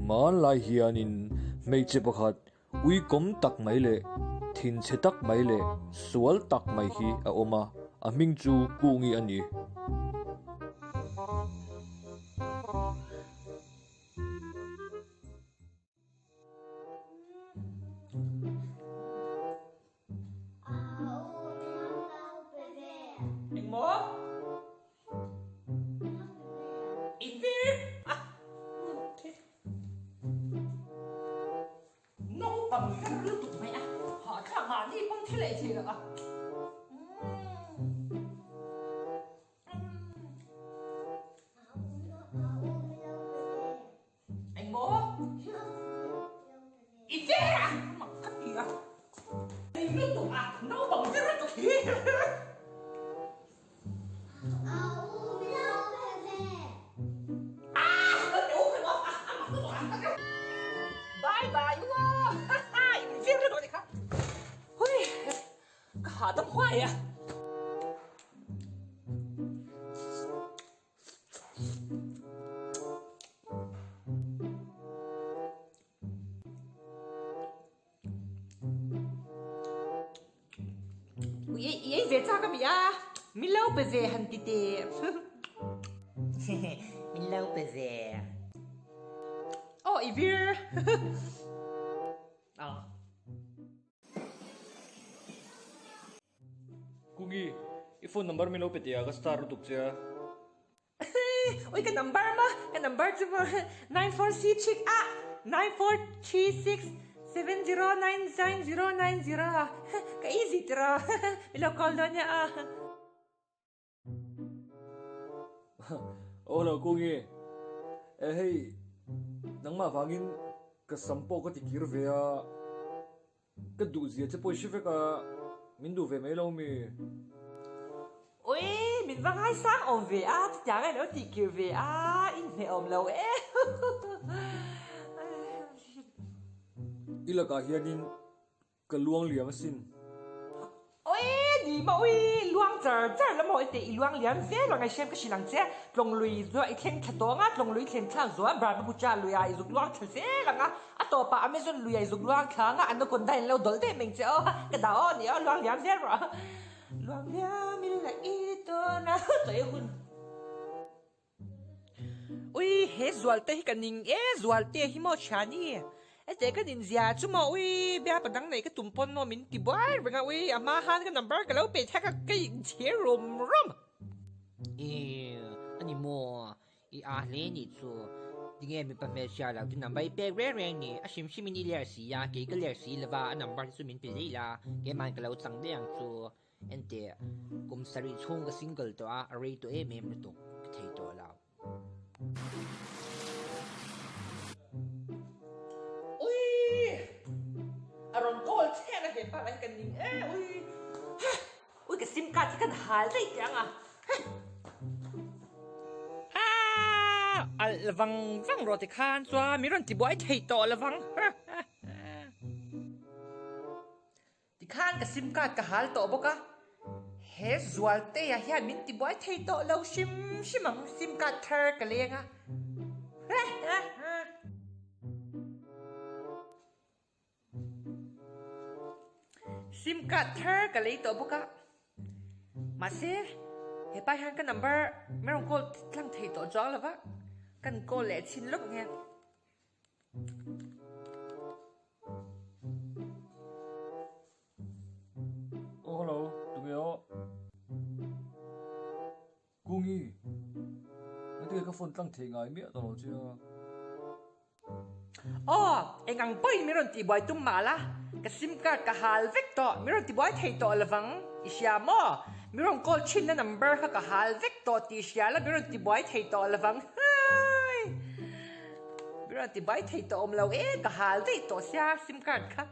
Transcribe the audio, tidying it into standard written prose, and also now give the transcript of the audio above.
man lai hianin meiche pakhat ui kom tak mai le thin che tak mai le sual tak mai hi a oma a ming chu kungi ani bằng cái LUTUK mày à họ thả mà đi bông thế lệ thì được à anh bố ít thế à mặc cái gì à đi LUTUK à nấu bằng cái LUTUK thì bye bye wow riêng cái đội này khác ôi cả tấm khoai à ấy về sao cái gì à mình lâu bây giờ hẳn tí tê mình lâu bây giờ oh ý về kungi i phone number mi lo pe tia ka star tuk cha ôi cái number chứ mà 9436 à 9436709990 cái easy tra ilo call đó nha ola kungi hey nang ma wangin ka sampo ka tikir ve a ka du zia che poi shive ka min du ve mai lo mi ôi mình vang hai sáng ôm về à chẳng ai nữa thì kêu về à in mẹ ôm lâu é ila ka hianin ka luang liam sin ôi đi mà ôi luang giờ lắm rồi thì luang liam về là ngày xem cái gì lằng thế lòng lùi rồi thiên thật đó ngắt lòng lùi thiên thang rồi bà nó cha lùi ai dùng luang thật thế là ngắt à tổ bà Amazon lùi ai dùng luang kháng anh nó còn đây lâu đỡ thế mình chơi cái đó thì luang liam về rồi luang liam mình là ito na tới hun ui hết zual te cái nín zual te hi mo chani te cái nín zia chú mà ui bia bắt đăng này cái tụm pon nó mình tì boy rồi ui ama han cái number cái lâu bị cái chế rom anh mo lẽ nhỉ chú đi nghe mình phải xia là cái number bé rare rare nhỉ sim mình đi lẻ xì ya cái lẻ xì là và number chú mình bị là cái mà cái lâu tăng đen chú anh te cũng sari chung cái single đó array to em đó cái thay đó là ui aron gold thế là hiện tại cái nín ui cái sim card cái hal đấy chẳng là văng rồi thì khan xóa mi thì bói thay đó là văng thì khan cái sim card cái hal to bốc á hết zual te ya hian min ti boy thei to lo shimang sim card thar ka lenga sim card thar ka lei to boka ma se he pai han ka number merong call tlang thei to jong la wa kan call le chin lok nghe oh hello tumeo kungi nãy cái phone tăng thế ngài miệng tao chưa anh ngang boy meron ti boy tum mala ka sim card ka hal vector meron ti boy thei to lawang isya mo meron call chin na number ka hal vector ti isya la meron ti boy thei to lawang meron ti boy thei to om lo ka hal dei to sia sim card ka